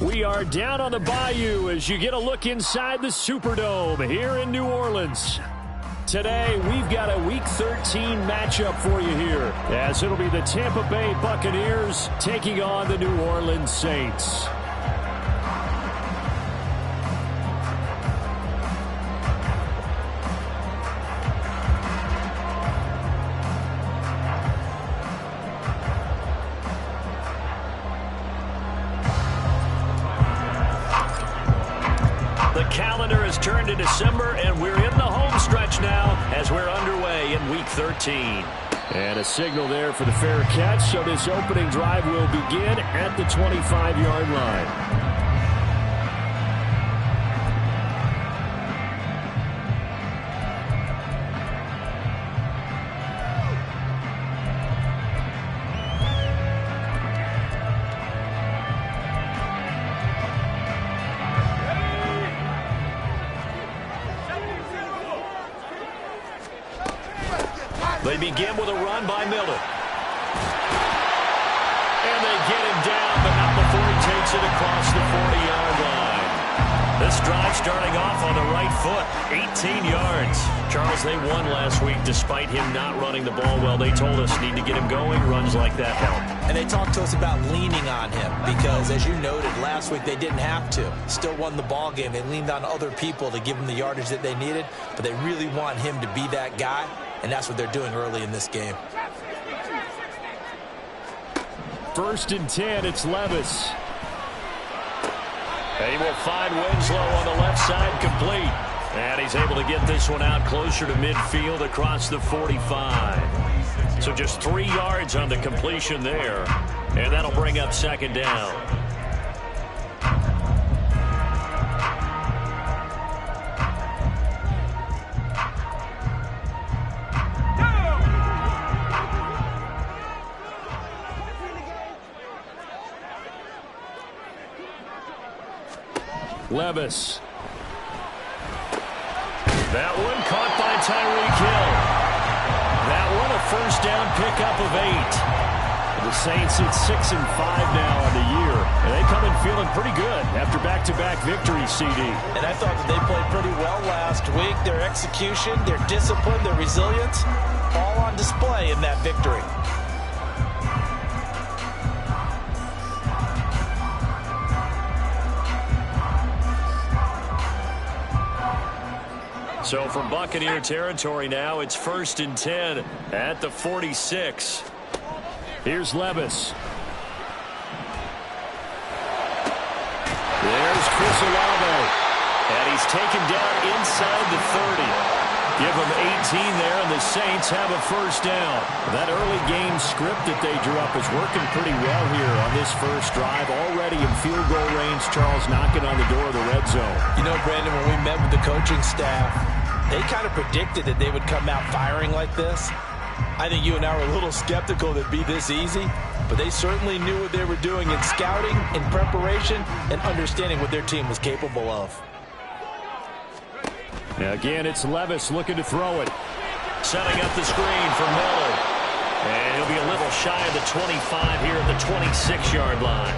We are down on the Bayou as you get a look inside the Superdome here in New Orleans. Today, we've got a Week 13 matchup for you here, as it'll be the Tampa Bay Buccaneers taking on the New Orleans Saints. Calendar has turned to December, and we're in the home stretch now as we're underway in Week 13. And a signal there for the fair catch, so this opening drive will begin at the 25-yard line. They begin with a run by Miller. And they get him down, but not before he takes it across the 40-yard line. This drive starting off on the right foot, 18 yards. Charles, they won last week despite him not running the ball well. They told us need to get him going. Runs like that help. And they talked to us about leaning on him because, as you noted, last week they didn't have to. Still won the ball game. They leaned on other people to give them the yardage that they needed, but they really want him to be that guy. And that's what they're doing early in this game. 1st and 10, it's Levis. They will find Winslow on the left side, complete. And he's able to get this one out closer to midfield across the 45. So just 3 yards on the completion there. And that'll bring up 2nd down. Levis. That one caught by Tyreek Hill. That one a 1st down pickup of 8. The Saints at 6-5 now on the year. And they come in feeling pretty good after back-to-back victories, CD. And I thought that they played pretty well last week. Their execution, their discipline, their resilience, all on display in that victory. So from Buccaneer territory now, it's 1st and 10 at the 46. Here's Levis. There's Chris Olave. And he's taken down inside the 30. Give them 18 there, and the Saints have a 1st down. That early game script that they drew up is working pretty well here on this first drive. Already in field goal range, Charles knocking on the door of the red zone. You know, Brandon, when we met with the coaching staff, they kind of predicted that they would come out firing like this. I think you and I were a little skeptical that it'd be this easy, but they certainly knew what they were doing in scouting, in preparation, and understanding what their team was capable of. Now again, it's Levis looking to throw it. Setting up the screen for Miller. And he'll be a little shy of the 25 here at the 26-yard line.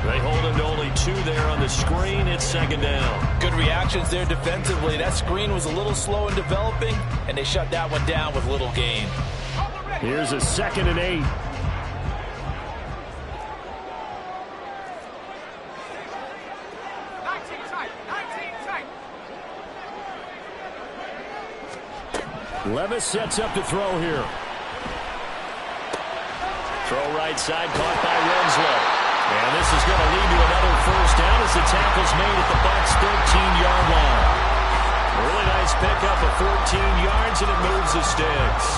They hold him to only 2 there on the screen. It's 2nd down. Good reactions there defensively. That screen was a little slow in developing, and they shut that one down with little gain. Here's a 2nd and 8. Levis sets up to throw here. Throw right side, caught by Winslow. And this is going to lead to another 1st down as the tackle's made at the Bucs' 13-yard line. A really nice pickup of 14 yards, and it moves the sticks.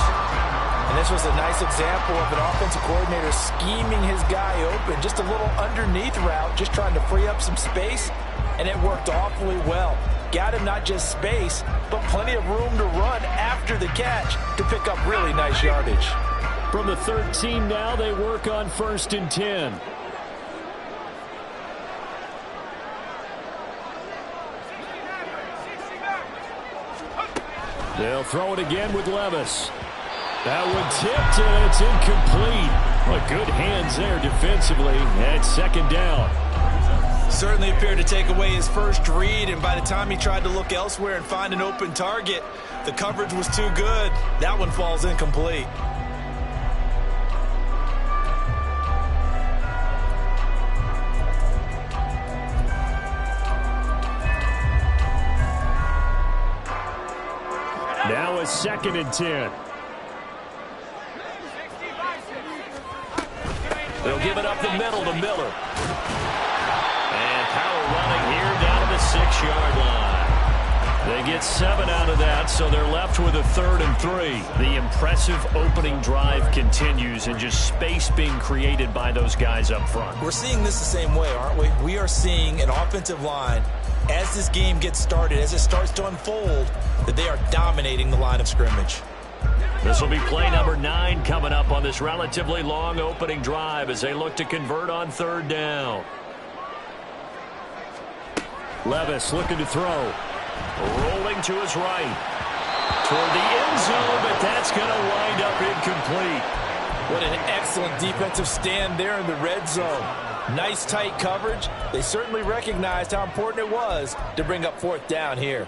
And this was a nice example of an offensive coordinator scheming his guy open. Just a little underneath route, just trying to free up some space, and it worked awfully well. Got him not just space, but plenty of room to run after the catch to pick up really nice yardage. From the 13 now, they work on 1st and 10. They'll throw it again with Levis. That one tipped, and it's incomplete. Well, good hands there defensively. And 2nd down. Certainly appeared to take away his first read, and by the time he tried to look elsewhere and find an open target, the coverage was too good. That one falls incomplete. Now a 2nd and 10. They'll give it up the middle to Miller. And power running here down to the 6-yard line. They get 7 out of that, so they're left with a 3rd and 3. The impressive opening drive continues, and just space being created by those guys up front. We're seeing this the same way, aren't we? We are seeing an offensive line, as this game gets started, as it starts to unfold, that they are dominating the line of scrimmage. This will be play number 9 coming up on this relatively long opening drive as they look to convert on 3rd down. Levis looking to throw. Rolling to his right. Toward the end zone, but that's going to wind up incomplete. What an excellent defensive stand there in the red zone. Nice tight coverage. They certainly recognized how important it was to bring up 4th down here.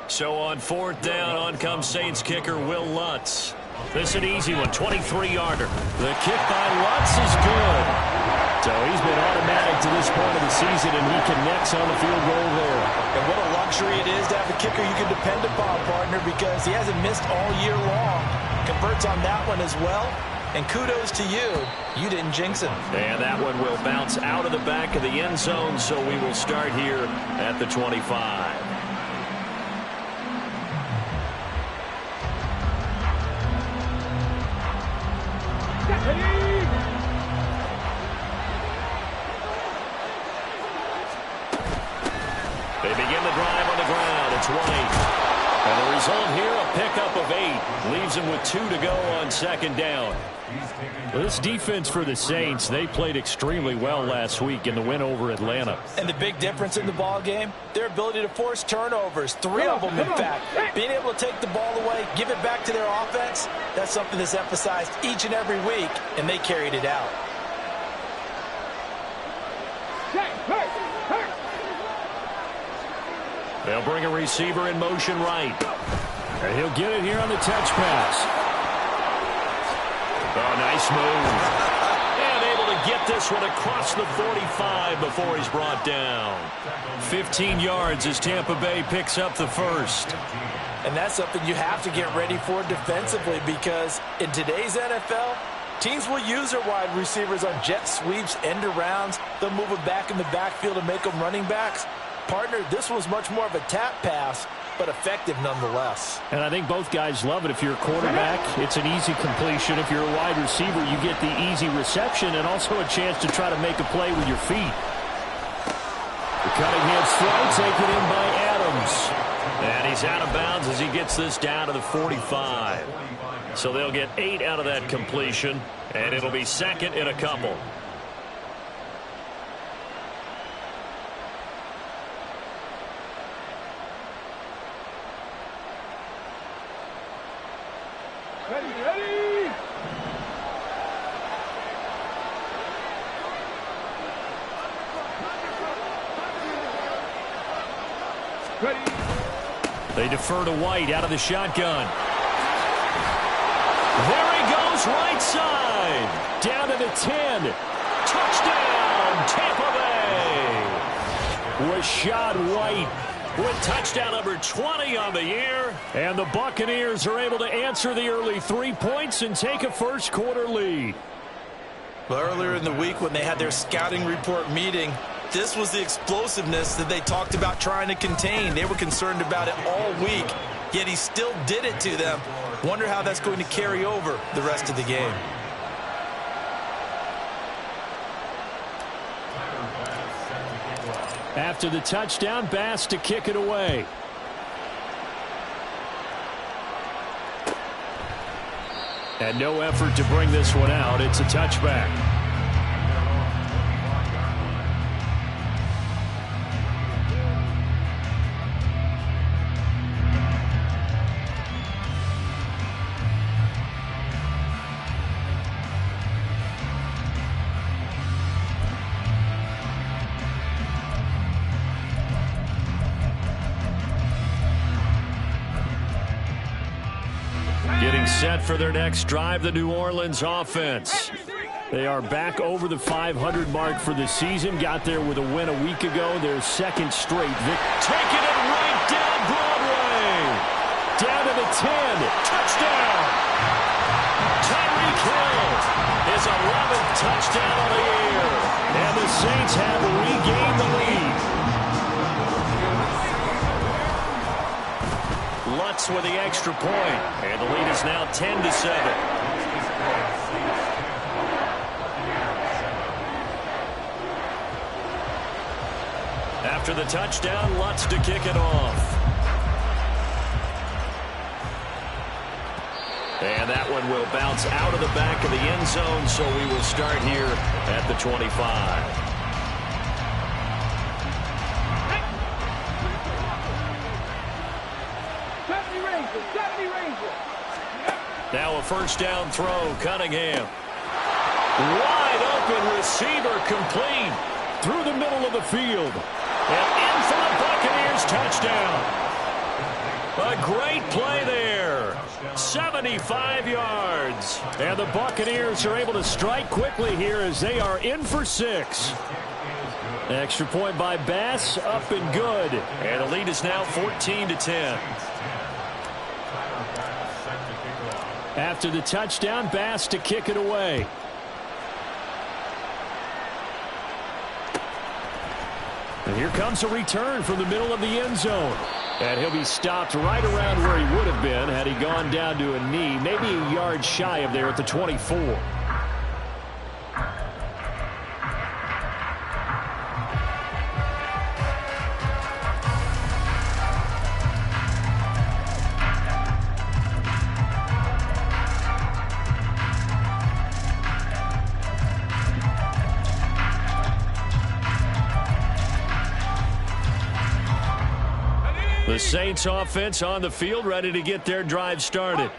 So on 4th down, on comes Saints kicker Will Lutz. This is an easy one, 23-yarder. The kick by Lutz is good. So he's been automatic to this point of the season, and he connects on the field goal there. And what a luxury it is to have a kicker you can depend upon, partner, because he hasn't missed all year long. Converts on that one as well. And kudos to you. You didn't jinx him. And that one will bounce out of the back of the end zone, so we will start here at the 25. They begin the drive on the ground. It's White. And the result here, a pickup of 8. Leaves him with 2 to go on 2nd down. This defense for the Saints, they played extremely well last week in the win over Atlanta. And the big difference in the ball game, their ability to force turnovers, 3 of them in fact. Being able to take the ball away, give it back to their offense, that's something that's emphasized each and every week, and they carried it out. They'll bring a receiver in motion right. And he'll get it here on the touch pass. Oh, nice move. And able to get this one across the 45 before he's brought down. 15 yards as Tampa Bay picks up the 1st. And that's something you have to get ready for defensively, because in today's NFL, teams will use their wide receivers on jet sweeps, end arounds. They'll move them back in the backfield and make them running backs. Partner, this was much more of a tap pass, but effective nonetheless. And I think both guys love it. If you're a quarterback, it's an easy completion. If you're a wide receiver, you get the easy reception and also a chance to try to make a play with your feet. The Cunningham's throw taken in by Adams. And he's out of bounds as he gets this down to the 45. So they'll get 8 out of that completion, and it'll be 2nd and a couple. They defer to White out of the shotgun. There he goes, right side. Down to the 10. Touchdown, Tampa Bay. Rashad White with touchdown number 20 on the year. And the Buccaneers are able to answer the early 3 points and take a 1st quarter lead. Well, earlier in the week when they had their scouting report meeting, this was the explosiveness that they talked about trying to contain. They were concerned about it all week, yet he still did it to them. Wonder how that's going to carry over the rest of the game. After the touchdown, Bass to kick it away. And no effort to bring this one out. It's a touchback. set for their next drive, the New Orleans offense. They are back over the 500 mark for the season. Got there with a win a week ago. Their second straight victory. Taking it right down Broadway. Down to the 10. Touchdown. Tyreek Hill. His 11th touchdown on the year. And the Saints have regained the lead. Lutz with the extra point. And the lead is now 10-7. After the touchdown, Lutz to kick it off. And that one will bounce out of the back of the end zone, so we will start here at the 25. Now a first down throw, Cunningham. Wide open receiver, complete through the middle of the field. And in for the Buccaneers, touchdown. A great play there. 75 yards. And the Buccaneers are able to strike quickly here as they are in for 6. Extra point by Bass, up and good. And the lead is now 14-10. After the touchdown, Bass to kick it away. And here comes a return from the middle of the end zone. And he'll be stopped right around where he would have been had he gone down to a knee, maybe a yard shy of there at the 24. The Saints offense on the field, ready to get their drive started.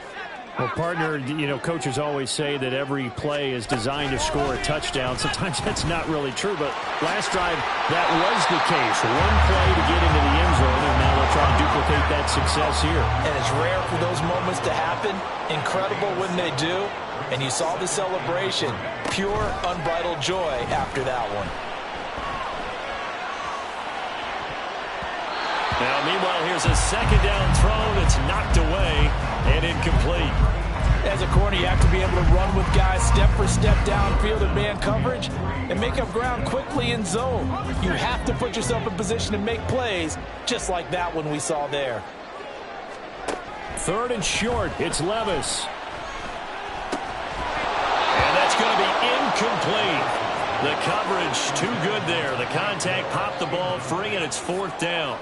Well, partner, you know, coaches always say that every play is designed to score a touchdown. Sometimes that's not really true, but last drive, that was the case. One play to get into the end zone, and now they'll try to duplicate that success here. And it's rare for those moments to happen. Incredible when they do. And you saw the celebration. Pure, unbridled joy after that one. Now, meanwhile, here's a second down throw that's knocked away and incomplete. As a corner, you have to be able to run with guys step for step downfield in man coverage and make up ground quickly in zone. You have to put yourself in position to make plays, just like that one we saw there. Third and short, it's Levis. And that's going to be incomplete. The coverage too good there. The contact popped the ball free, and it's fourth down.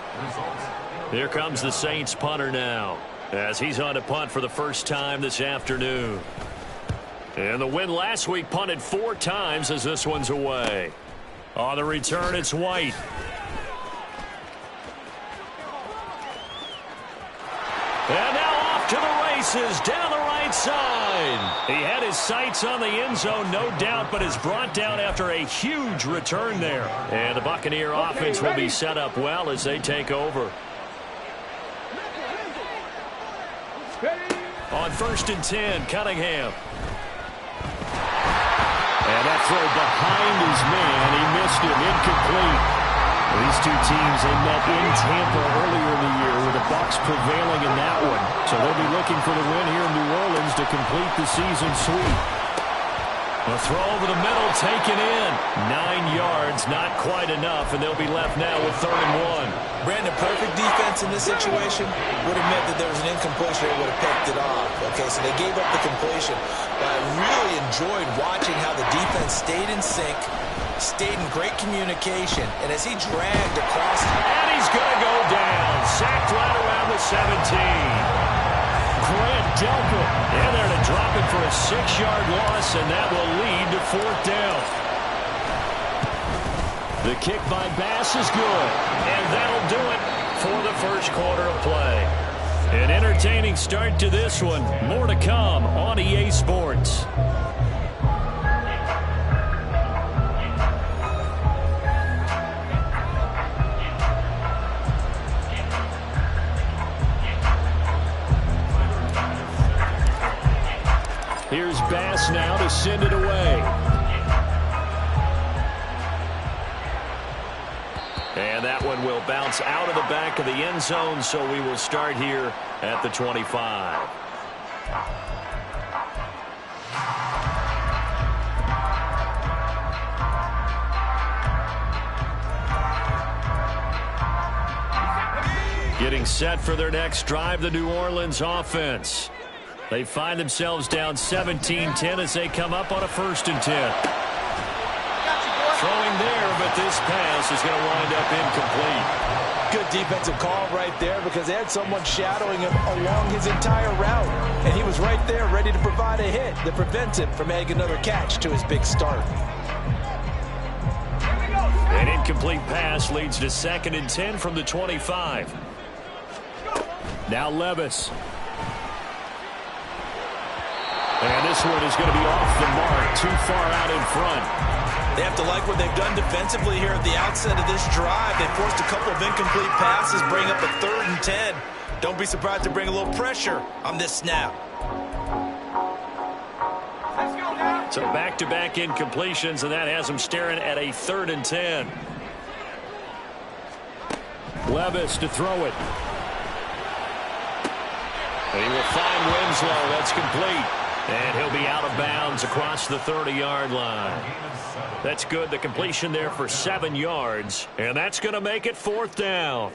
Here comes the Saints punter now, as he's on to punt for the first time this afternoon. And the win last week, punted 4 times as this one's away. On the return, it's White. And now off to the races down the right side. He had his sights on the end zone, no doubt, but is brought down after a huge return there. And the Buccaneer offense will be set up well as they take over. On 1st and 10, Cunningham. And that throw behind his man. He missed him, incomplete. These two teams, they met in Tampa earlier in the year with the Bucs prevailing in that one. So they'll be looking for the win here in New Orleans to complete the season sweep. A throw over the middle, taken in. 9 yards, not quite enough, and they'll be left now with 3rd and 1. Brandon, perfect defense in this situation would have meant that there was an incompletion. They would have picked it off. Okay, so they gave up the completion. But I really enjoyed watching how the defense stayed in sync, stayed in great communication, and as he dragged across. And he's going to go down. Sacked right around the 17. Grant Delpit in there to drop it for a 6-yard loss, and that will lead to 4th down. The kick by Bass is good, and that'll do it for the first quarter of play. An entertaining start to this one. More to come on EA Sports. send it away. And that one will bounce out of the back of the end zone, so we will start here at the 25. Getting set for their next drive, the New Orleans offense. They find themselves down 17-10 as they come up on a 1st and 10. Throwing there, but this pass is going to wind up incomplete. Good defensive call right there because they had someone shadowing him along his entire route. And he was right there ready to provide a hit that prevents him from adding another catch to his big start. An incomplete pass leads to 2nd and 10 from the 25. Now Levis. And this one is going to be off the mark, too far out in front. They have to like what they've done defensively here at the outset of this drive. They forced a couple of incomplete passes, bring up a 3rd and 10. Don't be surprised to bring a little pressure on this snap. So back-to-back incompletions, and that has them staring at a 3rd and 10. Levis to throw it. And he will find Winslow. That's complete. And he'll be out of bounds across the 30-yard line. That's good. The completion there for 7 yards. And that's going to make it 4th down.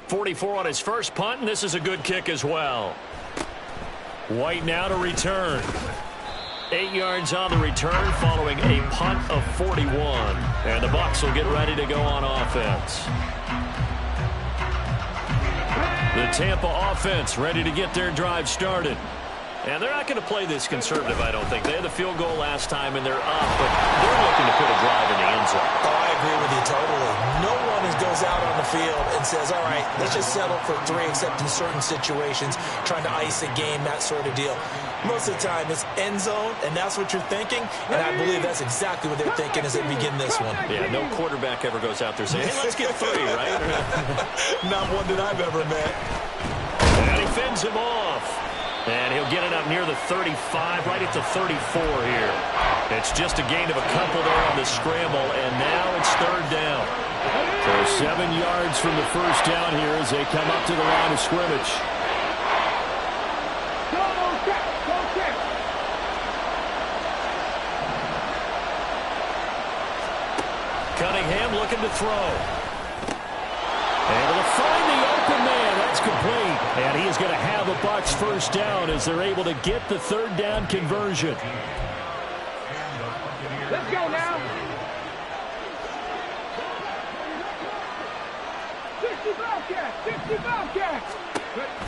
44 on his first punt, and this is a good kick as well. White now to return. 8 yards on the return following a punt of 41. And the Bucs will get ready to go on offense. The Tampa offense ready to get their drive started. And they're not going to play this conservative, I don't think. They had the field goal last time, and they're up, but they're looking to put a drive in the end zone. Oh, I agree with you totally. No one goes out on the field and says, all right, let's just settle for 3, except in certain situations, trying to ice a game, that sort of deal. Most of the time, it's end zone, and that's what you're thinking, and I believe that's exactly what they're thinking as they begin this one. Yeah, no quarterback ever goes out there saying, hey, let's get 3, right? Not one that I've ever met. And he fends him off. And he'll get it up near the 35, right at the 34 here. It's just a gain of a couple there on the scramble, and now it's 3rd down. So 7 yards from the first down here as they come up to the line of scrimmage. Cunningham looking to throw. Able to find the open man. That's complete. And he is going to have a Bucs 1st down as they're able to get the 3rd down conversion. Let's go now. 60 Bobcats, 60 Bobcats.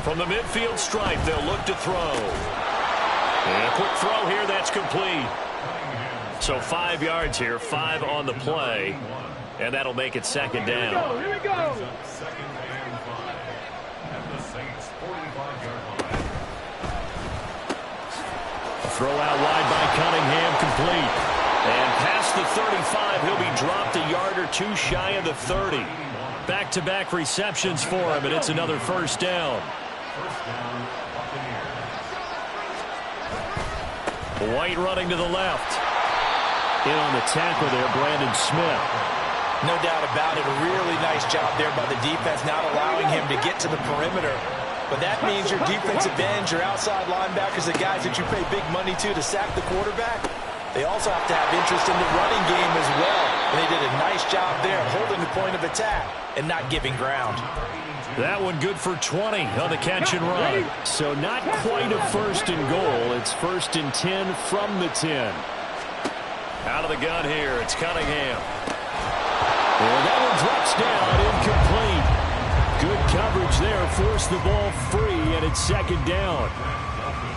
From the midfield stripe, they'll look to throw. And a quick throw here, that's complete. So 5 yards here, 5 on the play. And that'll make it 2nd down. Here we go. Throw out wide by Cunningham, complete. And past the 35, he'll be dropped a yard or 2 shy of the 30. Back-to-back receptions for him, and it's another 1st down. White running to the left. In on the tackle there, Brandon Smith. No doubt about it. A really nice job there by the defense, not allowing him to get to the perimeter. But that means your defensive ends, your outside linebackers, the guys that you pay big money to sack the quarterback, they also have to have interest in the running game as well. And they did a nice job there holding the point of attack and not giving ground. That one good for 20 on the catch and run. So not quite a 1st and goal. It's 1st and 10 from the 10. Out of the gun here, it's Cunningham. And that one drops down, incomplete. Good coverage there, forced the ball free, and it's 2nd down.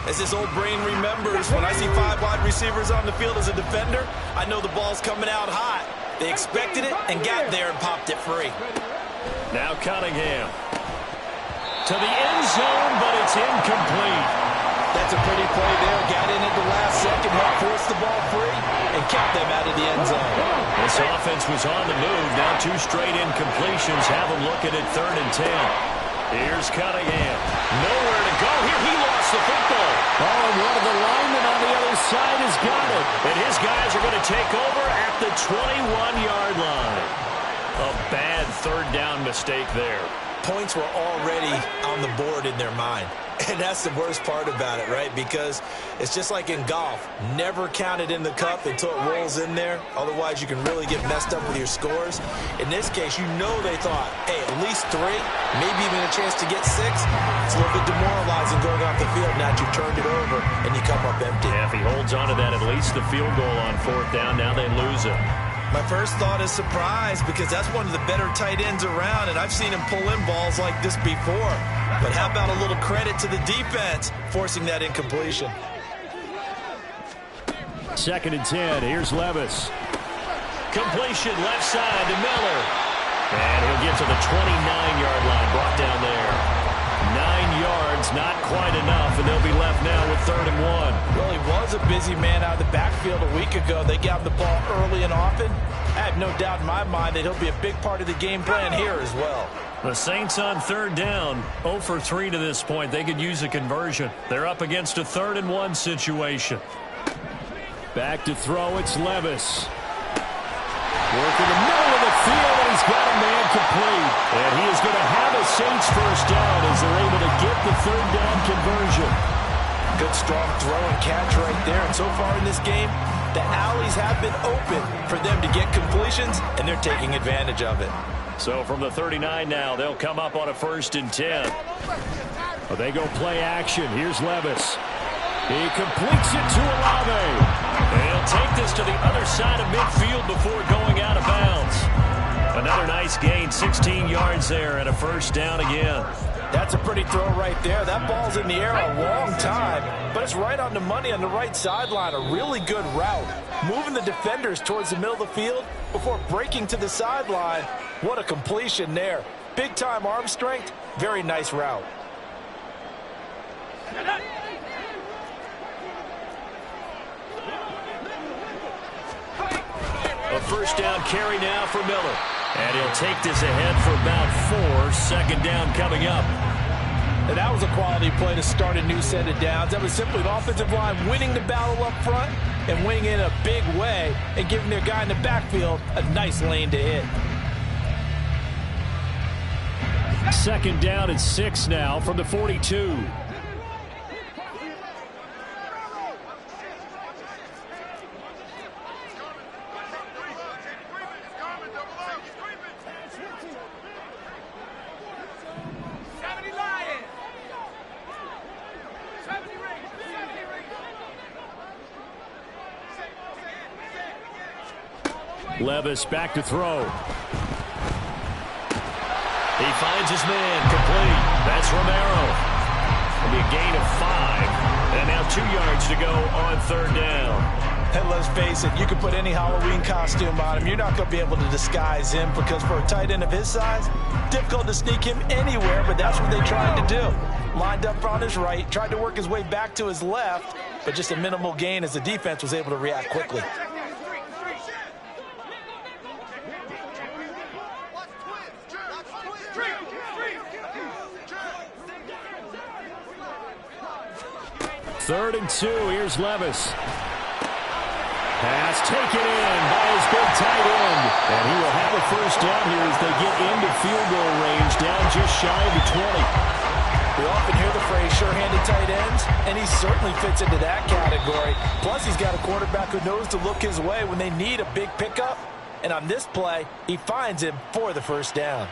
As this old brain remembers, when I see 5 wide receivers on the field as a defender, I know the ball's coming out hot. They expected it and got there and popped it free. Now Cunningham. To the end zone, but it's incomplete. That's a pretty play there. Got in at the last second, helped force the ball free, and kept them out of the end zone. This offense was on the move. Now 2 straight incompletions have them looking at 3rd and 10. Here's Cunningham. Nowhere to go here. He lost the football. Oh, and one of the linemen on the other side has got it. And his guys are going to take over at the 21-yard line. A bad third down mistake there. Points were already on the board in their mind. And that's the worst part about it, right? Because it's just like in golf. Never count it in the cup until it rolls in there. Otherwise, you can really get messed up with your scores. In this case, you know they thought, hey, at least 3, maybe even a chance to get 6. It's a little bit demoralizing going off the field now that you've turned it over and you come up empty. Yeah, if he holds on to that, at least the field goal on 4th down. Now they lose it. My first thought is surprise because that's one of the better tight ends around, and I've seen him pull in balls like this before. But how about a little credit to the defense forcing that incompletion? 2nd and 10. Here's Levis. Completion left side to Miller. And he'll get to the 29-yard line, brought down there. 9 yards, not quite enough, and they'll be left now with 3rd and 1. Well, he was a busy man out of the backfield a week ago. They got him the ball early and often. I have no doubt in my mind that he'll be a big part of the game plan here as well. The Saints on 3rd down, 0 for 3 to this point. They could use a conversion. They're up against a 3rd and 1 situation. Back to throw, it's Levis. Working the middle of the field, and he's got a man complete. And he is going to have a Saints first down as they're able to get the 3rd down conversion. Good strong throw and catch right there. And so far in this game, the alleys have been open for them to get completions, and they're taking advantage of it. So from the 39 now, they'll come up on a 1st and 10. But they go play action. Here's Levis. He completes it to Olave. And he'll take this to the other side of midfield before going out of bounds. Another nice gain, 16 yards there, and a 1st down again. That's a pretty throw right there. That ball's in the air a long time, but it's right on the money on the right sideline. A really good route. Moving the defenders towards the middle of the field before breaking to the sideline. What a completion there. Big-time arm strength. Very nice route. A 1st down carry now for Miller. And he'll take this ahead for about 4. 2nd down coming up. And that was a quality play to start a new set of downs. That was simply the offensive line winning the battle up front and winning in a big way and giving their guy in the backfield a nice lane to hit. 2nd down and 6 now from the 42. Levis back to throw. He finds his man complete. That's Romero. It'll be a gain of 5. And now 2 yards to go on 3rd down. And let's face it, you can put any Halloween costume on him. You're not going to be able to disguise him because for a tight end of his size, difficult to sneak him anywhere, but that's what they tried to do. Lined up on his right, tried to work his way back to his left, but just a minimal gain as the defense was able to react quickly. Third and 2. Here's Levis. Pass taken in by his big tight end. And he will have a 1st down here as they get into field goal range, down just shy of the 20. We often hear the phrase sure-handed tight ends, and he certainly fits into that category. Plus, he's got a quarterback who knows to look his way when they need a big pickup. And on this play, he finds him for the 1st down.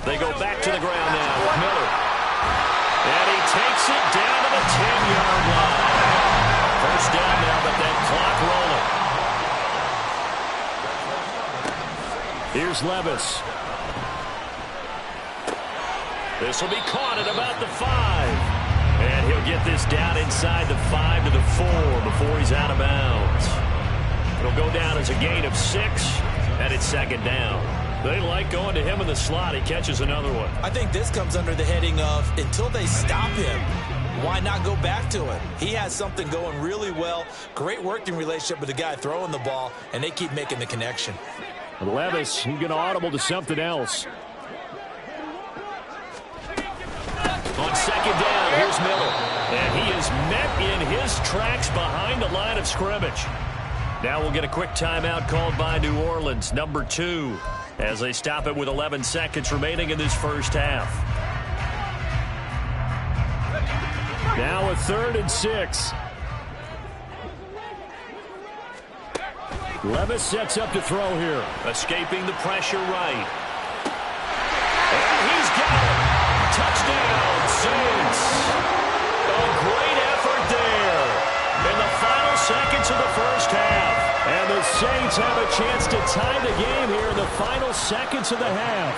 They go back to the ground now with Miller. And he takes it down to the 10-yard line. 1st down now, but that clock rolling. Here's Levis. This will be caught at about the 5. And he'll get this down inside the 5 to the 4 before he's out of bounds. It'll go down as a gain of 6, and it's second down. They like going to him in the slot. He catches another one. I think this comes under the heading of until they stop him, why not go back to it? He has something going really well. Great working relationship with the guy throwing the ball, and they keep making the connection. Levis, he's going to audible to something else. On second down, here's Miller. And he is met in his tracks behind the line of scrimmage. Now we'll get a quick timeout called by New Orleans, number 2, as they stop it with 11 seconds remaining in this first half. Now a 3rd and 6. Levis sets up to throw here. Escaping the pressure right. And he's got it. Touchdown, Saints. A great effort there in the final seconds of the first half. And the Saints have a chance to tie the game here in the final seconds of the half.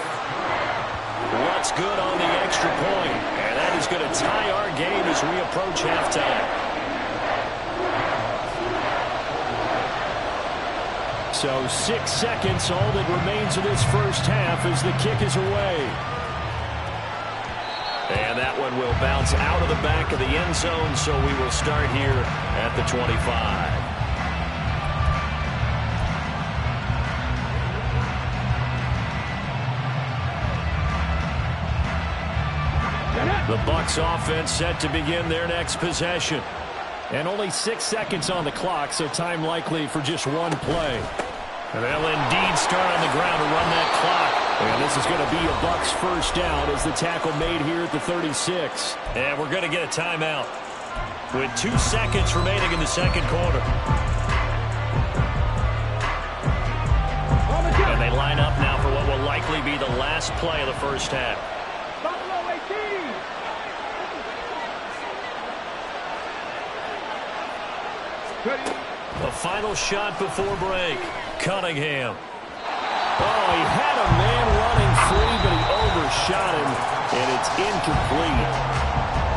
What's good on the extra point? And that is going to tie our game as we approach halftime. So 6 seconds, all that remains of this first half as the kick is away. And that one will bounce out of the back of the end zone, so we will start here at the 25. The Bucs offense set to begin their next possession. And only 6 seconds on the clock, so time likely for just one play. And they'll indeed start on the ground to run that clock. And this is going to be a Bucs first down as the tackle made here at the 36. And we're going to get a timeout with 2 seconds remaining in the second quarter. And they line up now for what will likely be the last play of the first half. Buffalo 18. The final shot before break. Cunningham. Oh, he had a man running free, but he overshot him, and it's incomplete.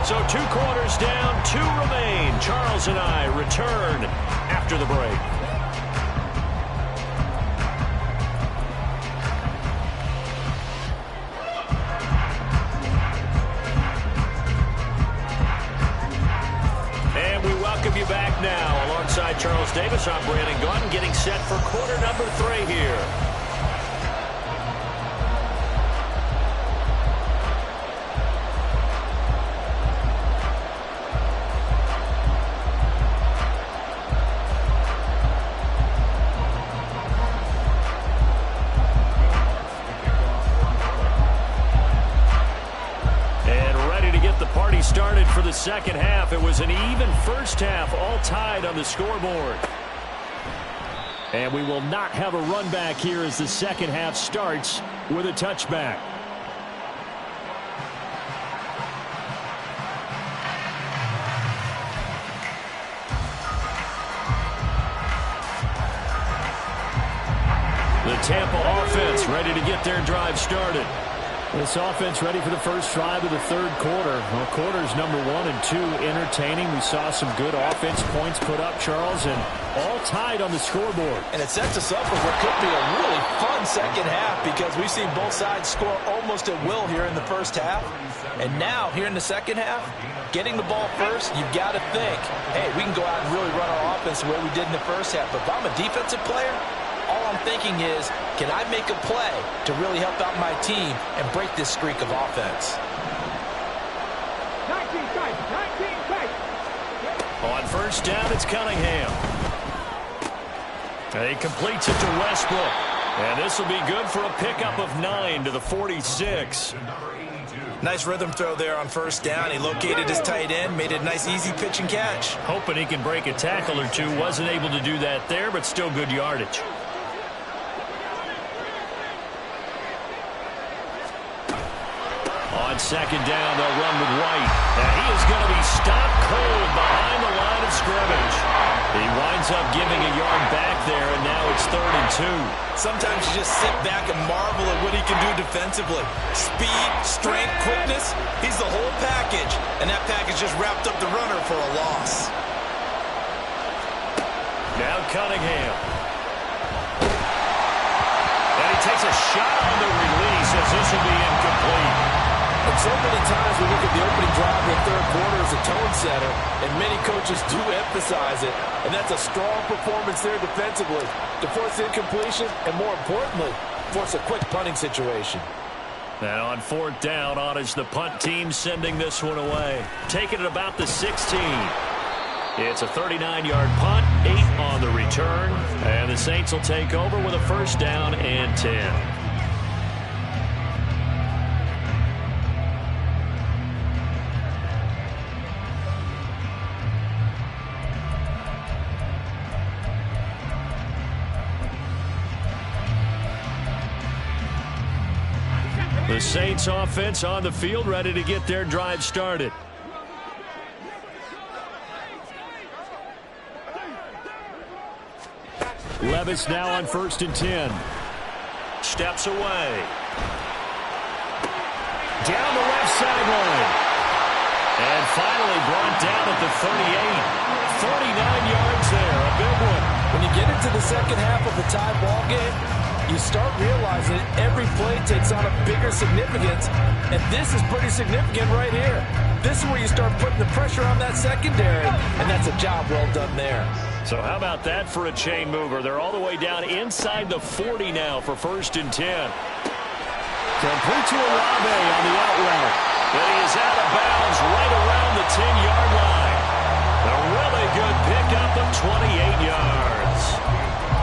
So 2 quarters down, 2 remain. Charles and I return after the break. Welcome you back now. Alongside Charles Davis, I'm Brandon Gaudin, getting set for quarter number 3 here. Started for the second half. It was an even first half, all tied on the scoreboard. And we will not have a run back here as the second half starts with a touchback. The Tampa offense ready to get their drive started. This offense ready for the first drive of the third quarter. Well, quarters number 1 and 2 entertaining. We saw some good offense points put up, Charles, and all tied on the scoreboard. And it sets us up for what could be a really fun second half because we've seen both sides score almost at will here in the first half. And now, here in the second half, getting the ball first, you've got to think, hey, we can go out and really run our offense the way we did in the first half. But if I'm a defensive player, all I'm thinking is, can I make a play to really help out my team and break this streak of offense? 19 tight. On first down, it's Cunningham. And he completes it to Westbrook. And this will be good for a pickup of 9 to the 46. Nice rhythm throw there on first down. He located his tight end, made it a nice easy pitch and catch. Hoping he can break a tackle or two. Wasn't able to do that there, but still good yardage. On second down, they'll run with White. And he is going to be stopped cold behind the line of scrimmage. He winds up giving a yard back there, and now it's 3rd and 2. Sometimes you just sit back and marvel at what he can do defensively. Speed, strength, quickness, he's the whole package. And that package just wrapped up the runner for a loss. Now Cunningham. And he takes a shot on the release as this will be incomplete. And so many times we look at the opening drive in the third quarter as a tone setter, and many coaches do emphasize it. And that's a strong performance there defensively to force incompletion and, more importantly, force a quick punting situation. And on 4th down, on is the punt team sending this one away. Taking it about the 16. It's a 39-yard punt, 8 on the return. And the Saints will take over with a 1st down and 10. The Saints offense on the field, ready to get their drive started. Levis now on 1st and 10. Steps away. Down the left sideline. And finally brought down at the 38. 49 yards there, a big one. When you get into the second half of the tie ball game, you start realizing every play takes on a bigger significance, and this is pretty significant right here. This is where you start putting the pressure on that secondary, and that's a job well done there. So how about that for a chain mover? They're all the way down inside the 40 now for 1st and 10. Complete to Olave on the out route. But he is out of bounds right around the 10-yard line. A really good pickup of 28 yards.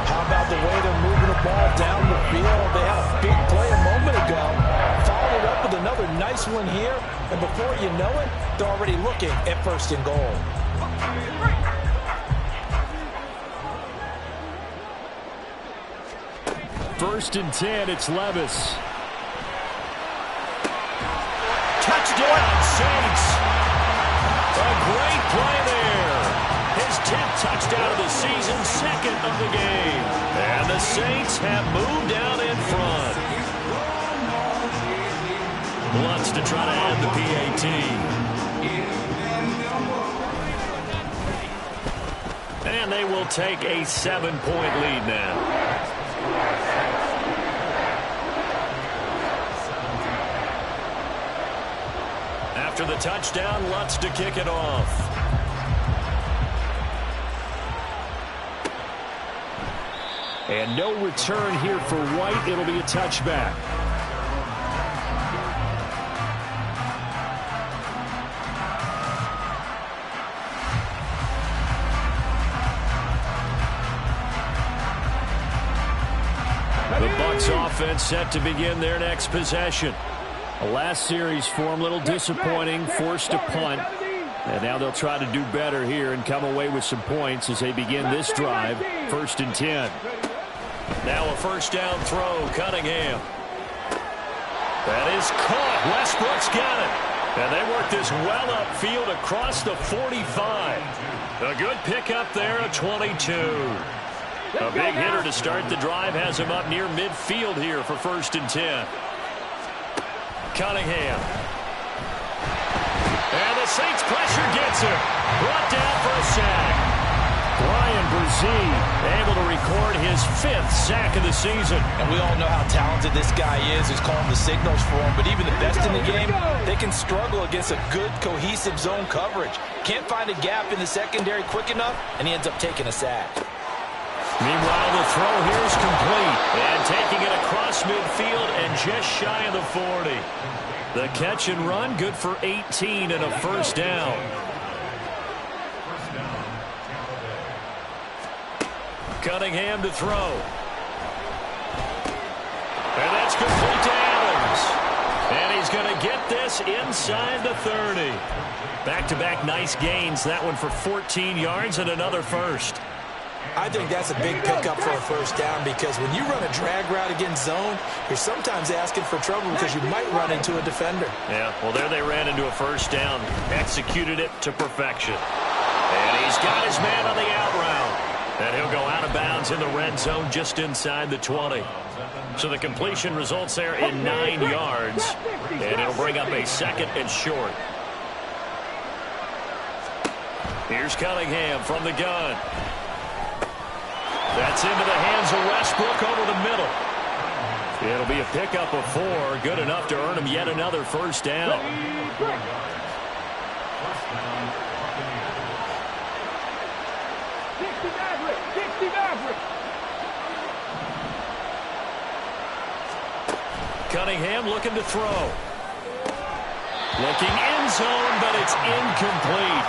How about the way they're moving the ball down the field? They had a big play a moment ago. Followed up with another nice one here. And before you know it, they're already looking at 1st and goal. First and 10, it's Levis. Touchdown, Saints. A great play there. His 10th touchdown of the season, 2nd of the game. And the Saints have moved down in front. Wants to try to add the PAT. And they will take a 7-point lead now. After the touchdown, Lutz to kick it off. And no return here for White. It'll be a touchback. The Bucs offense set to begin their next possession. The last series for them, a little disappointing, forced a punt. And now they'll try to do better here and come away with some points as they begin this drive. 1st and 10. Now a 1st down throw, Cunningham. That is caught. Westbrook's got it. And they work this well upfield across the 45. A good pickup there at 22. A big hitter to start the drive has him up near midfield here for 1st and 10. Cunningham. And the Saints pressure gets him. Brought down for a sack. Brian Brzee able to record his 5th sack of the season. And we all know how talented this guy is who's calling the signals for him. But even the best in the game, they can struggle against a good, cohesive zone coverage. Can't find a gap in the secondary quick enough, and he ends up taking a sack. Meanwhile, the throw here is complete. And taking it across midfield and just shy of the 40. The catch and run, good for 18 and a 1st down. Cunningham to throw. And that's complete to Adams. And he's going to get this inside the 30. Back-to-back nice gains. That one for 14 yards and another 1st. I think that's a big pickup for a 1st down because when you run a drag route against zone, you're sometimes asking for trouble because you might run into a defender. Yeah, well, there they ran into a 1st down. Executed it to perfection. And he's got his man on the out route. And he'll go out of bounds in the red zone just inside the 20. So the completion results there in 9 yards. And it'll bring up a 2nd and short. Here's Cunningham from the gun. That's into the hands of Westbrook over the middle. It'll be a pickup of 4. Good enough to earn him yet another first down. Cunningham looking to throw. Looking end zone, but it's incomplete.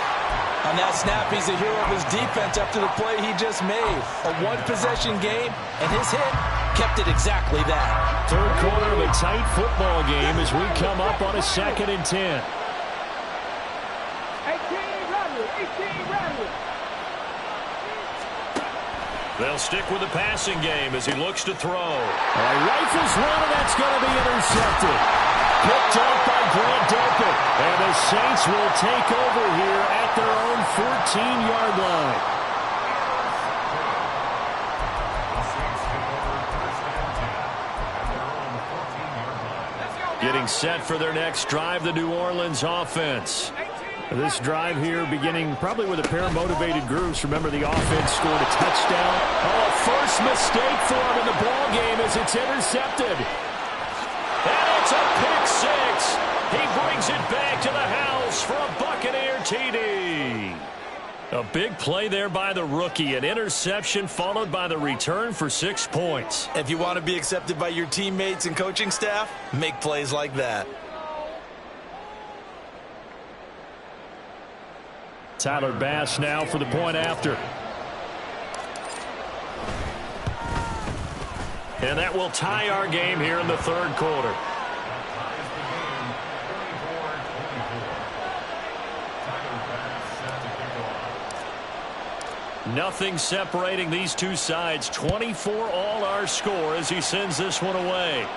On that snap, he's a hero of his defense after the play he just made. A one-possession game, and his hit kept it exactly that. Third quarter of a tight football game as we come up on a 2nd and 10. 18 Rattler. They'll stick with the passing game as he looks to throw. Rifles one, and that's going to be intercepted. Picked off by Grant Delpit. And the Saints will take over here at their own 14-yard line. Getting set for their next drive, the New Orleans offense. This drive here beginning probably with a pair of motivated groups. Remember, the offense scored a touchdown. Oh, first mistake for him in the ball game as it's intercepted. And it's a pick 6. He brings it back to the house for a Buccaneer TD. A big play there by the rookie. An interception followed by the return for 6 points. If you want to be accepted by your teammates and coaching staff, make plays like that. Tyler Bass now for the point after. And that will tie our game here in the third quarter. Nothing separating these two sides. 24 all our score as he sends this one away.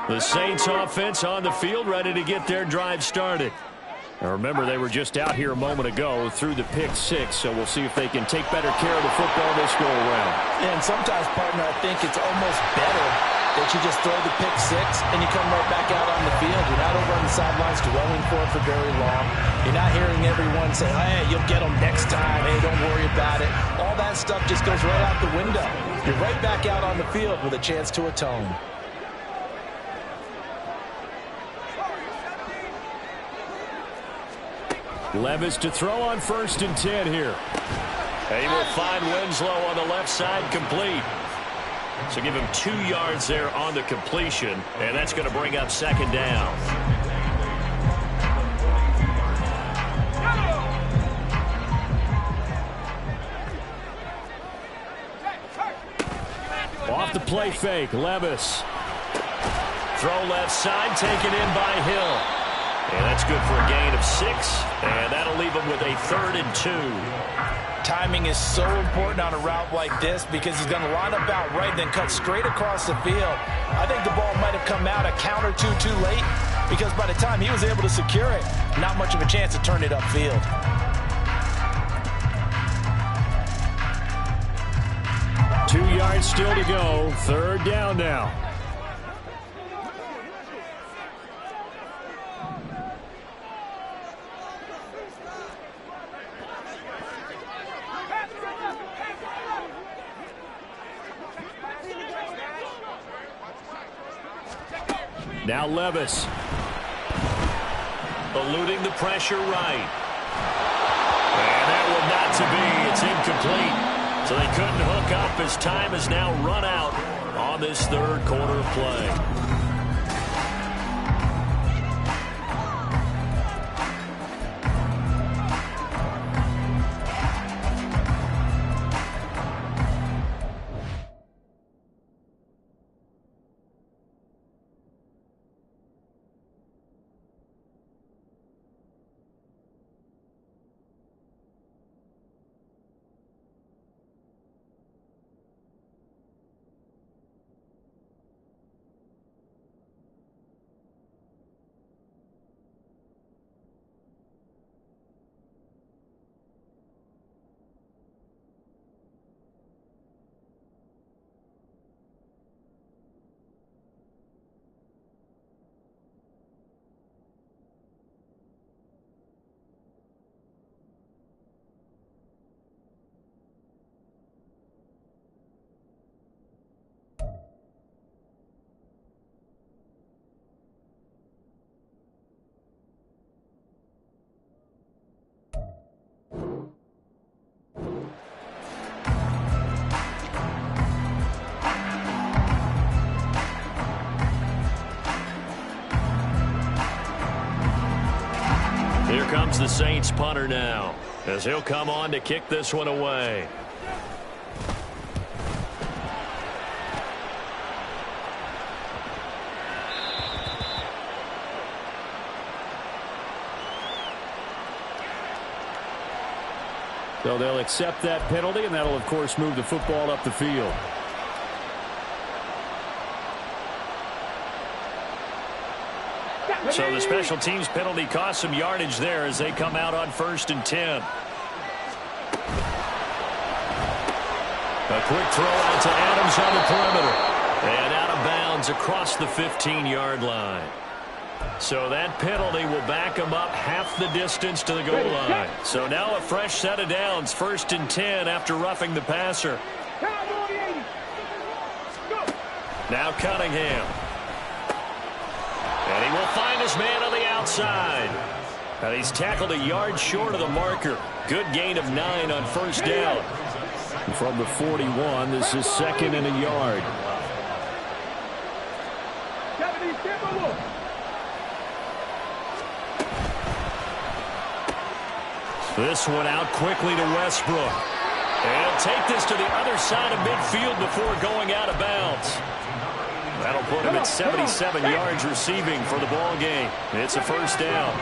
The Saints offense on the field ready to get their drive started. Now remember, they were just out here a moment ago through the pick 6, so we'll see if they can take better care of the football this go around. And sometimes, partner, I think it's almost better that you just throw the pick 6 and you come right back out on the field. You're not over on the sidelines dwelling for it for very long. You're not hearing everyone say, hey, you'll get them next time. Hey, don't worry about it. All that stuff just goes right out the window. You're right back out on the field with a chance to atone. Levis to throw on 1st and 10 here. He will find Winslow on the left side, complete. So give him 2 yards there on the completion, and that's going to bring up 2nd down. Off the play fake, Levis. Throw left side, taken in by Hill. And that's good for a gain of 6, and that'll leave him with a 3rd and 2. Timing is so important on a route like this because he's going to line up out right, then cut straight across the field. I think the ball might have come out a count or two too late because by the time he was able to secure it, not much of a chance to turn it upfield. Two yards still to go. 3rd down now. Now Levis. Eluding the pressure right. And that will not to be. It's incomplete. So they couldn't hook up as time has now run out on this third quarter of play. comes the Saints punter now, as he'll come on to kick this one away. So they'll accept that penalty, and that'll, of course, move the football up the field. So the special teams penalty cost some yardage there as they come out on 1st and 10. A quick throw out to Adams on the perimeter. And out of bounds across the 15-yard line. So that penalty will back them up half the distance to the goal line. So now a fresh set of downs, 1st and 10 after roughing the passer. Now Cunningham. And he will find his man on the outside. And he's tackled a yard short of the marker. Good gain of 9 on 1st down. From the 41, this is 2nd and a yard. This one out quickly to Westbrook. And he'll take this to the other side of midfield before going out of bounds. That'll put him at 77 yards receiving for the ball game. It's a 1st down.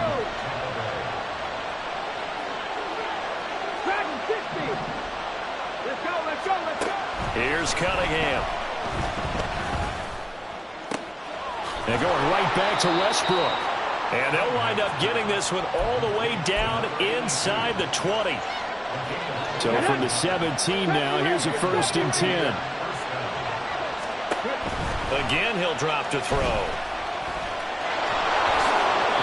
Here's Cunningham. And going right back to Westbrook. And they'll wind up getting this one all the way down inside the 20. So from the 17 now, here's a 1st and 10. Again, he'll drop to throw.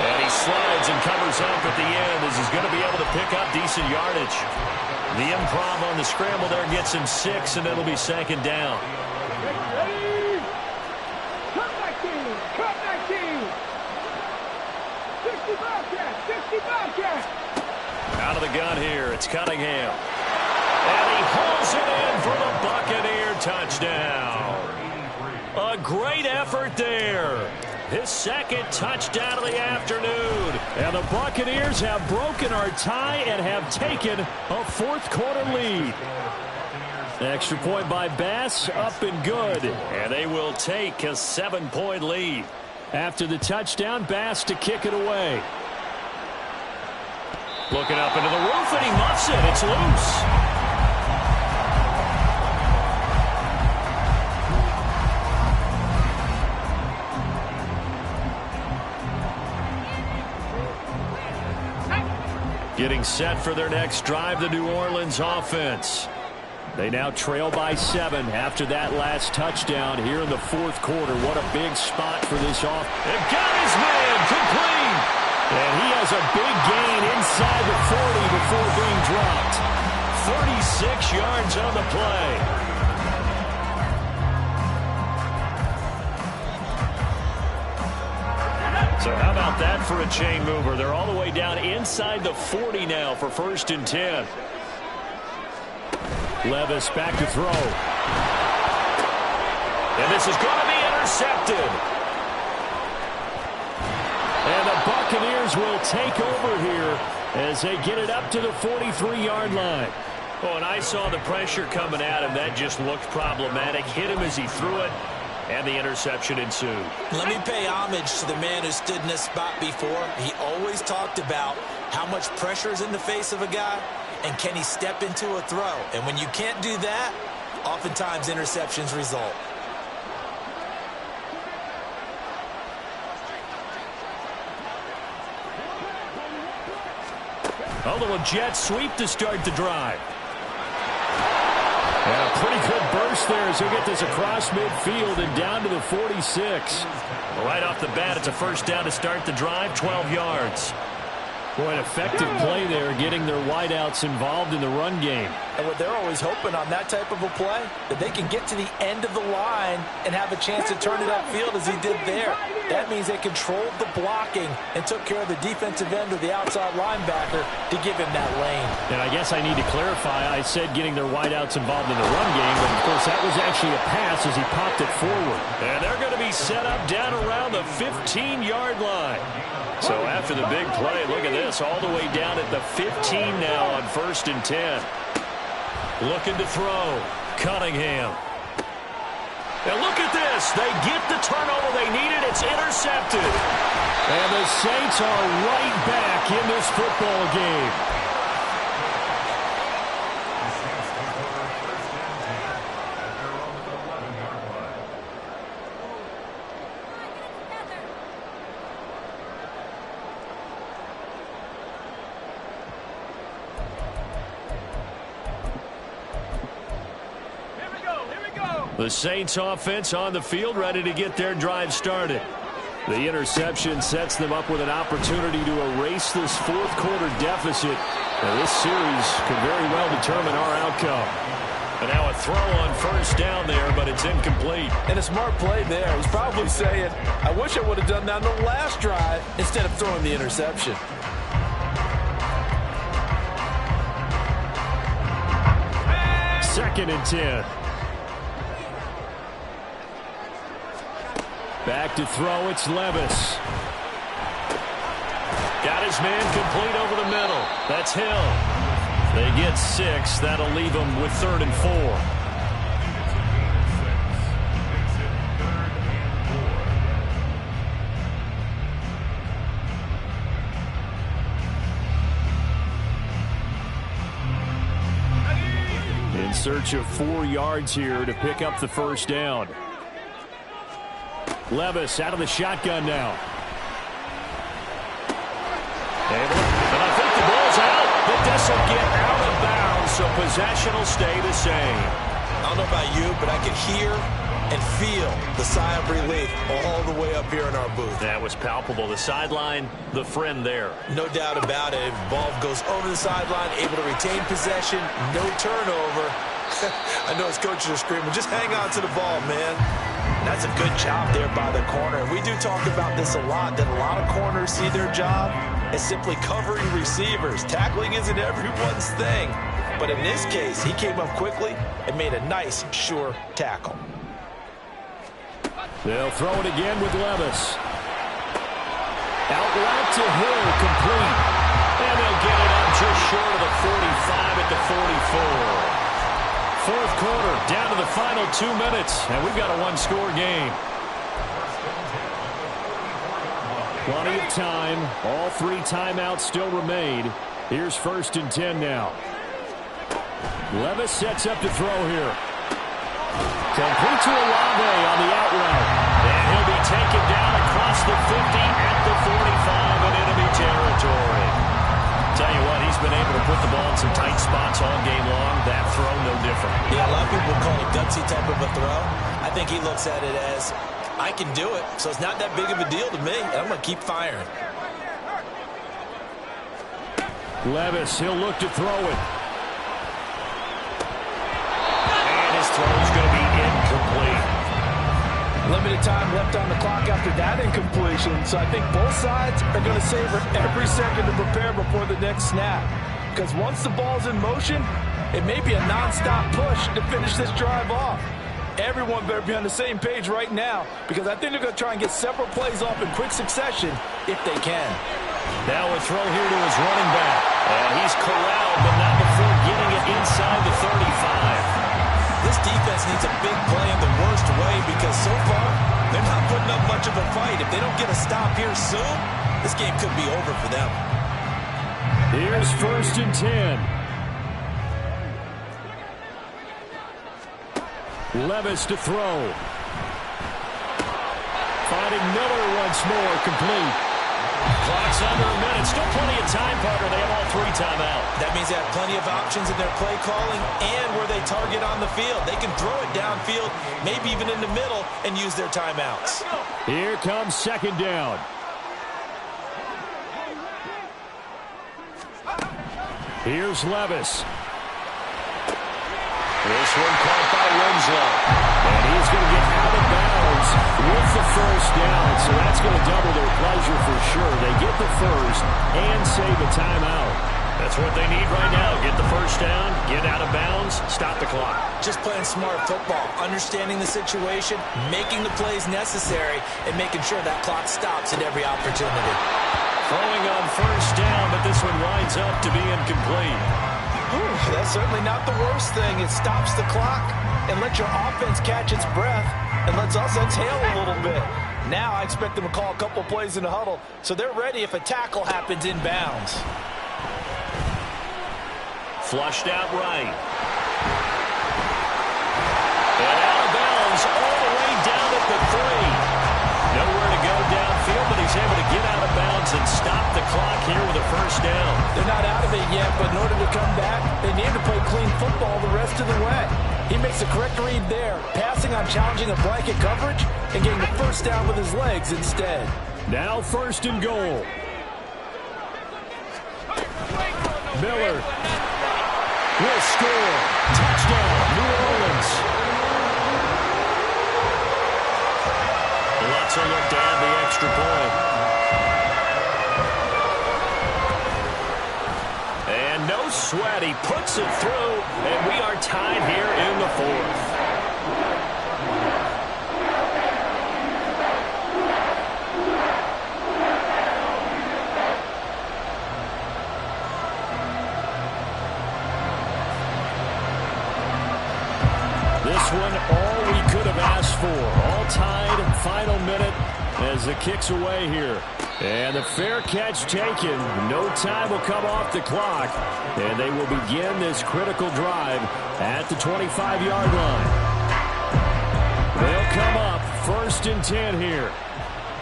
And he slides and covers up at the end as he's going to be able to pick up decent yardage. The improv on the scramble there gets him 6, and it'll be 2nd down. Out of the gun here, it's Cunningham. And he hauls it in for the Buccaneer touchdown. A great effort there. His 2nd touchdown of the afternoon. And the Buccaneers have broken our tie and have taken a 4th quarter lead. Extra point by Bass, up and good. And they will take a 7-point lead. After the touchdown, Bass to kick it away. Looking up into the roof, and he muffs it. It's loose. Getting set for their next drive, the New Orleans offense. They now trail by 7 after that last touchdown here in the 4th quarter. What a big spot for this offense. They've got his man complete. And he has a big gain inside the 40 before being dropped. 36 yards on the play. So how about that for a chain mover? They're all the way down inside the 40 now for 1st and 10. Levis back to throw. And this is going to be intercepted. And the Buccaneers will take over here as they get it up to the 43-yard line. Oh, and I saw the pressure coming at him. That just looked problematic. Hit him as he threw it, and the interception ensued. Let me pay homage to the man who stood in this spot before. He always talked about how much pressure is in the face of a guy, and can he step into a throw. And when you can't do that, oftentimes interceptions result. A little jet sweep to start the drive. And a pretty good burst there as he'll get this across midfield and down to the 46. Right off the bat, it's a 1st down to start the drive, 12 yards. Boy, an effective play there, getting their wideouts involved in the run game. And what they're always hoping on that type of a play, that they can get to the end of the line and have a chance to turn it upfield as he did there. That means they controlled the blocking and took care of the defensive end or the outside linebacker to give him that lane. And I guess I need to clarify, I said getting their wideouts involved in the run game, but of course that was actually a pass as he popped it forward. And they're going to be set up down around the 15-yard line. So after the big play, look at this, all the way down at the 15 now on 1st and 10. Looking to throw. Cunningham. And look at this. They get the turnover they needed. It's intercepted. And the Saints are right back in this football game. The Saints offense on the field, ready to get their drive started. The interception sets them up with an opportunity to erase this fourth quarter deficit. Now, this series could very well determine our outcome. And now a throw on 1st down there, but it's incomplete. And a smart play there. He's probably saying, I wish I would have done that on the last drive instead of throwing the interception. Second and 10. Back to throw, it's Levis. Got his man complete over the middle. That's Hill. They get 6. That'll leave them with 3rd and 4. In search of 4 yards here to pick up the 1st down. Levis out of the shotgun now. And I think the ball's out, but this will get out of bounds, so possession will stay the same. I don't know about you, but I can hear and feel the sigh of relief all the way up here in our booth. That was palpable. The sideline, the friend there. No doubt about it. If the ball goes over the sideline, able to retain possession, no turnover. I know his coaches are screaming, just hang on to the ball, man. That's a good job there by the corner. We do talk about this a lot, that a lot of corners see their job as simply covering receivers. Tackling isn't everyone's thing. But in this case, he came up quickly and made a nice, sure tackle. They'll throw it again with Levis. Out route to Hill, complete. And they'll get it up just short of the 45 at the 44. Fourth quarter, down to the final 2 minutes, and we've got a one-score game. Plenty of time. All 3 timeouts still remain. Here's 1st and 10 now. Levis sets up to throw here. Complete to Olave on the out route. And he'll be taken down across the 50 at the 45 in enemy territory. Tell you what, he's been able to put the ball in some tight spots all game long. That throw, no different. Yeah, a lot of people call it gutsy type of a throw. I think he looks at it as, I can do it, so it's not that big of a deal to me, and I'm going to keep firing. Levis, he'll look to throw it. And his throw's going to be incomplete. Limited time left on the clock after that incompletion, so I think both sides are going to savor every second to prepare before the next snap. Because once the ball's in motion, it may be a nonstop push to finish this drive off. Everyone better be on the same page right now, because I think they're going to try and get several plays off in quick succession if they can. Now a throw here to his running back. And he's corralled, but not before getting it inside the 35. This defense needs a big play in the worst way, because so far, they're not putting up much of a fight. If they don't get a stop here soon, this game could be over for them. Here's 1st and 10. Levis to throw. Finding Miller once more, complete. Clock's under a minute. Still plenty of time, partner. They have all 3 timeouts. That means they have plenty of options in their play calling and where they target on the field. They can throw it downfield, maybe even in the middle, and use their timeouts. Here comes 2nd down. Here's Levis. This one caught by Winslow. And he's going to get out of bounds with the first down. So that's going to double their pleasure for sure. They get the first and save a timeout. That's what they need right now. Get the first down, get out of bounds, stop the clock. Just playing smart football, understanding the situation, making the plays necessary, and making sure that clock stops at every opportunity. Throwing on first down, but this one winds up to be incomplete. That's certainly not the worst thing. It stops the clock and lets your offense catch its breath and lets us exhale a little bit. Now I expect them to call a couple plays in the huddle so they're ready if a tackle happens inbounds. Flushed out right. And out of bounds all the way down at the 3. Nowhere to go downfield, but he's able to get out of bounds and stop the clock here with a first down. They're not out of it yet, but in order to come back, they need to play clean football the rest of the way. He makes the correct read there, passing on challenging a blanket coverage and getting the first down with his legs instead. Now first and goal. Miller will score. Touchdown, New Orleans. Lots of look to add the extra point. And no sweat. He puts it through, and we are tied here in the 4th. This one, all we could have asked for. All tied, final minute as the kick's away here. And the fair catch taken. No time will come off the clock. And they will begin this critical drive at the 25-yard line. They'll come up first and 10 here.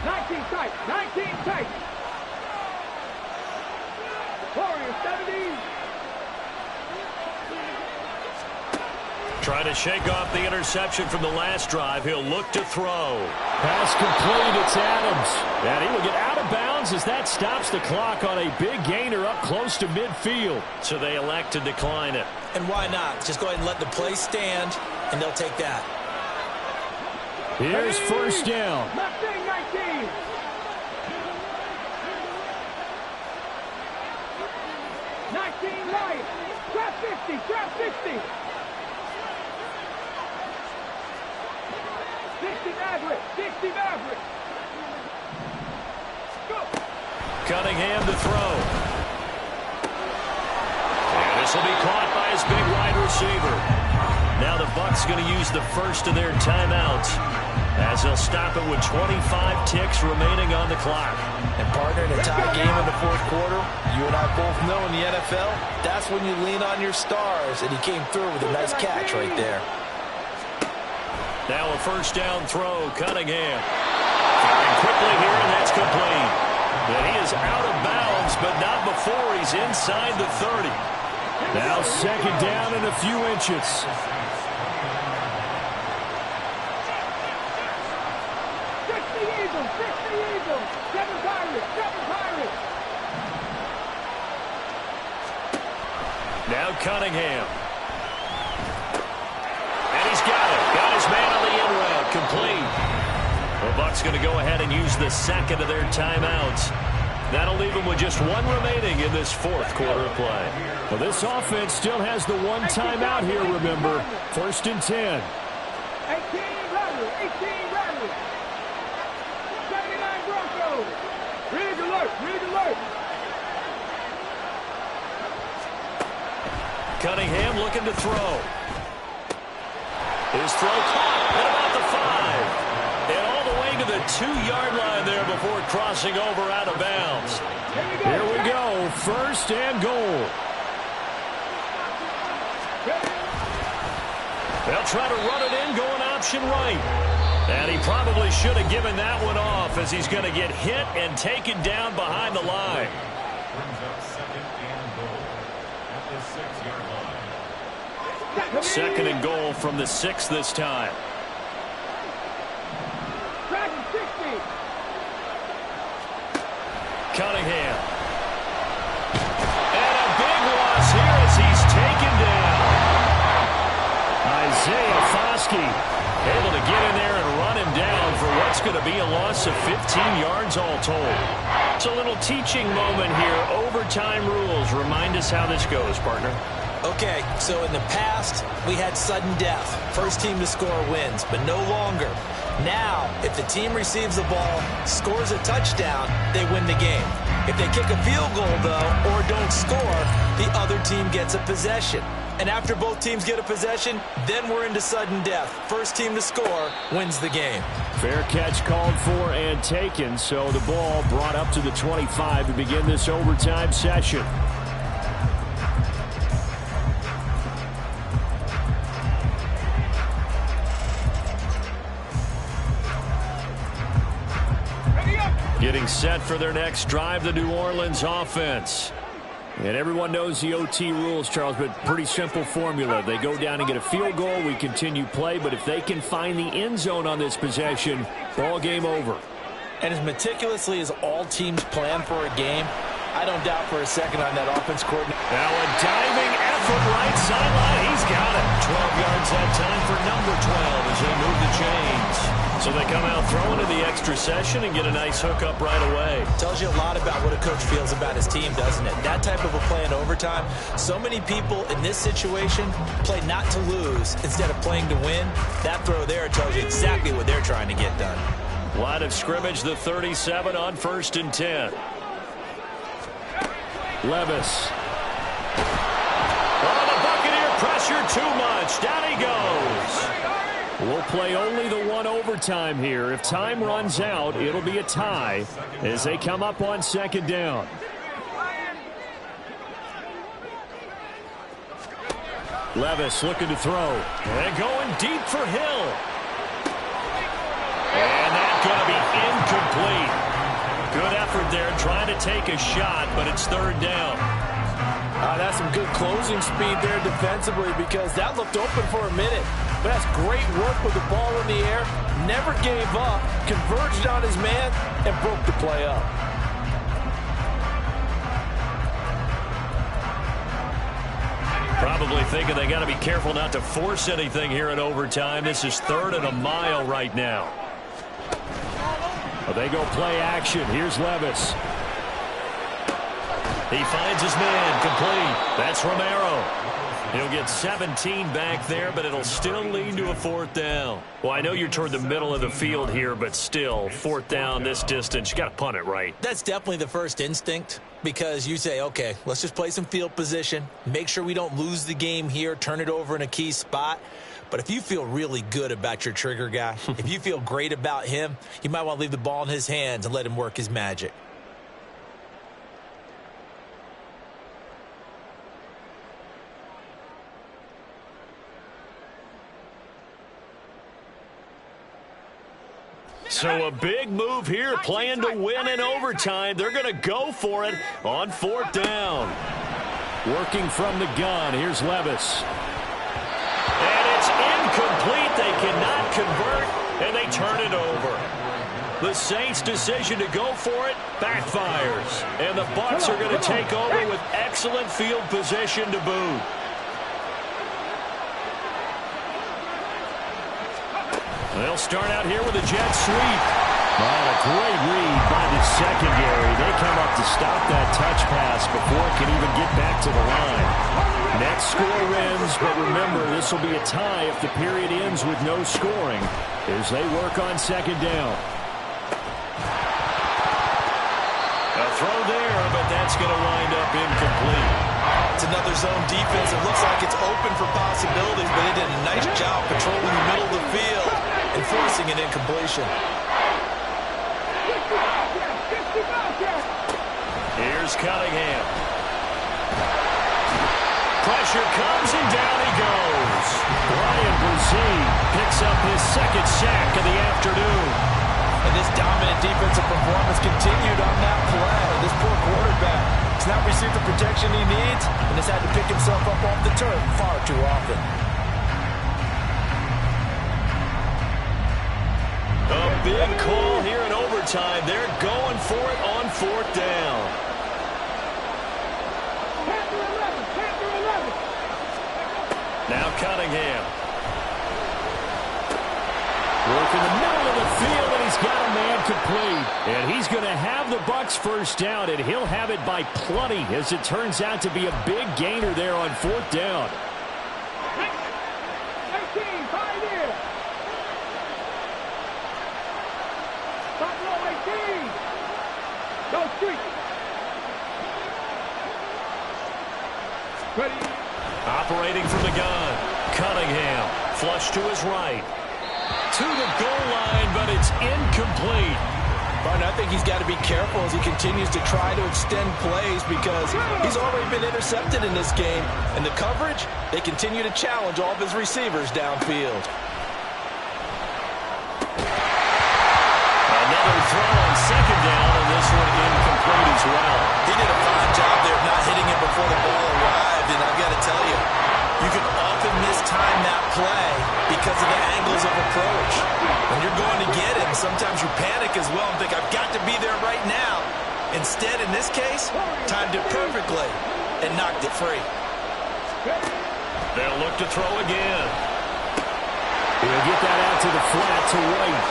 19 tight, 19 tight. Warriors 70. Trying to shake off the interception from the last drive. He'll look to throw. Pass complete. It's Adams. And he will get out of bounds as that stops the clock on a big gainer up close to midfield. So they elect to decline it. And why not? Just go ahead and let the play stand, and they'll take that. Here's first down. 19. 19 right. Trap 50. Trap 60. 60 Maverick. 60 Maverick. Go. Cunningham to throw. And this will be caught by his big wide receiver. Now the Bucs going to use the first of their timeouts as they'll stop it with 25 ticks remaining on the clock. And partner, in a tie game in the 4th quarter, you and I both know in the NFL, that's when you lean on your stars, and he came through with a nice catch right there. Now a first down throw, Cunningham. Firing quickly here, and that's complete. But he is out of bounds, but not before he's inside the 30. Now second down and a few inches. 60 Eagles. 60 Eagles. 7 Pirates. 7 Pirates. Now Cunningham. And he's got it. Got his man on the in route. Complete. The Bucs going to go ahead and use the second of their timeouts. That'll leave them with just one remaining in this 4th quarter of play. Well, this offense still has the one timeout here, remember. First and 10. 18 Rattlers. 18 Rattlers. 79 Broncos. Rig alert. Rig alert. Cunningham looking to throw. His throw caught at about the 5. And all the way to the 2-yard line there before crossing over out of bounds. Here we go. First and goal. They'll try to run it in, going option right. And he probably should have given that one off as he's going to get hit and taken down behind the line. Second and goal from the 6 this time. Cunningham. And a big loss here as he's taken down. Trubisky able to get in there and run him down for what's going to be a loss of 15 yards all told. It's a little teaching moment here. Overtime rules. Remind us how this goes, partner. Okay, so in the past, we had sudden death. First team to score wins, but no longer. Now, if the team receives the ball, scores a touchdown, they win the game. If they kick a field goal, though, or don't score, the other team gets a possession. And after both teams get a possession, then we're into sudden death. First team to score wins the game. Fair catch called for and taken, so the ball brought up to the 25 to begin this overtime session. Getting set for their next drive, the New Orleans offense. And everyone knows the OT rules, Charles, but pretty simple formula. They go down and get a field goal, we continue play, but if they can find the end zone on this possession, ball game over. And as meticulously as all teams plan for a game, I don't doubt for a second on that offense coordinator. Now a diving effort right sideline. He's got it. 12 yards that time for number 12 as they move the chains. So they come out throwing in the extra session and get a nice hookup right away. Tells you a lot about what a coach feels about his team, doesn't it? That type of a play in overtime. So many people in this situation play not to lose instead of playing to win. That throw there tells you exactly what they're trying to get done. Line of scrimmage, the 37 on 1st and 10. Levis. Oh, the Buccaneer pressure too much. Down he goes. We'll play only the one overtime here. If time runs out, it'll be a tie as they come up on 2nd down. Levis looking to throw. And going deep for Hill. And that's going to be incomplete. Good effort there trying to take a shot, but it's 3rd down. That's some good closing speed there defensively because that looked open for a minute. But that's great work with the ball in the air. Never gave up, converged on his man, and broke the play up. Probably thinking they got to be careful not to force anything here in overtime. This is 3rd and a mile right now. Well, they go play action. Here's Levis. He finds his man complete. That's Romero. He'll get 17 back there, but it'll still lead to a 4th down. Well, I know you're toward the middle of the field here, but still, 4th down this distance, you got to punt it right. That's definitely the first instinct because you say, okay, let's just play some field position, make sure we don't lose the game here, turn it over in a key spot. But if you feel really good about your trigger guy, if you feel great about him, you might want to leave the ball in his hands and let him work his magic. So a big move here, playing to win in overtime. They're going to go for it on 4th down. Working from the gun, here's Levis. And it's incomplete. They cannot convert, and they turn it over. The Saints' decision to go for it backfires. And the Bucs are going to take over with excellent field position to boot. They'll start out here with a jet sweep. Well, a great read by the secondary. They come up to stop that touch pass before it can even get back to the line. Next score wins, but remember, this will be a tie if the period ends with no scoring as they work on 2nd down. A throw there, but that's going to wind up incomplete. It's another zone defense. It looks like it's open for possibilities, but they did a nice job patrolling the middle of the field and forcing an incompletion. Here's Cunningham. Pressure comes and down he goes. Brian Brzee picks up his 2nd sack of the afternoon. And this dominant defensive performance continued on that play. This poor quarterback has not received the protection he needs and has had to pick himself up off the turf far too often. A big call here in overtime. They're going for it on 4th down. Now Cunningham. Working the middle of the field, and he's got a man complete. And he's going to have the Bucs first down, and he'll have it by plenty, as it turns out to be a big gainer there on 4th down. 18, 5 here. Top row 18. Go street. Ready. Operating from the gun. Cunningham. Flush to his right. To the goal line, but it's incomplete. But I think he's got to be careful as he continues to try to extend plays because he's already been intercepted in this game. And the coverage, they continue to challenge all of his receivers downfield. Another throw on 2nd down, and this one incomplete as well. He did a fine job there of not hitting him before the ball arrived. And I've got to tell you, you can often mistime that play because of the angles of approach. When you're going to get him, sometimes you panic as well and think, I've got to be there right now. Instead, in this case, timed it perfectly and knocked it free. They'll look to throw again. He'll get that out to the flat to White.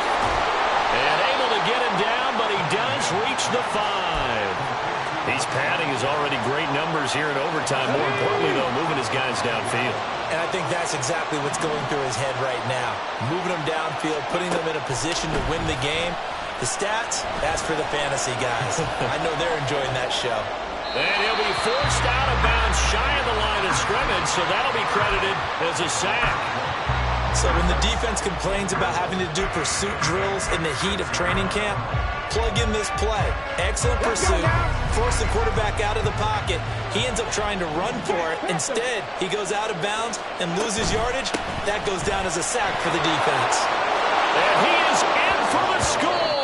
And able to get him down, but he does reach the 5. He's padding his already great numbers here in overtime. More importantly, though, moving his guys downfield. And I think that's exactly what's going through his head right now. Moving them downfield, putting them in a position to win the game. The stats, that's for the fantasy guys. I know they're enjoying that show. And he'll be forced out of bounds shy of the line of scrimmage, so that'll be credited as a sack. So when the defense complains about having to do pursuit drills in the heat of training camp, plug in this play. Excellent pursuit. Force the quarterback out of the pocket. He ends up trying to run for it. Instead, he goes out of bounds and loses yardage. That goes down as a sack for the defense. And he is in for the score.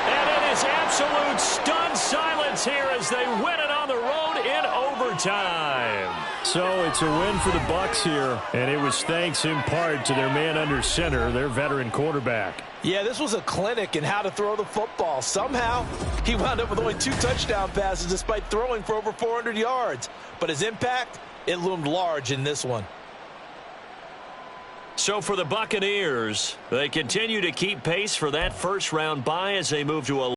And it is absolute stunned silence here as they win it on the road in overtime. So it's a win for the Bucs here, and it was thanks in part to their man under center, their veteran quarterback. Yeah, this was a clinic in how to throw the football. Somehow, he wound up with only 2 touchdown passes despite throwing for over 400 yards. But his impact, it loomed large in this one. So for the Buccaneers, they continue to keep pace for that first-round bye as they move to a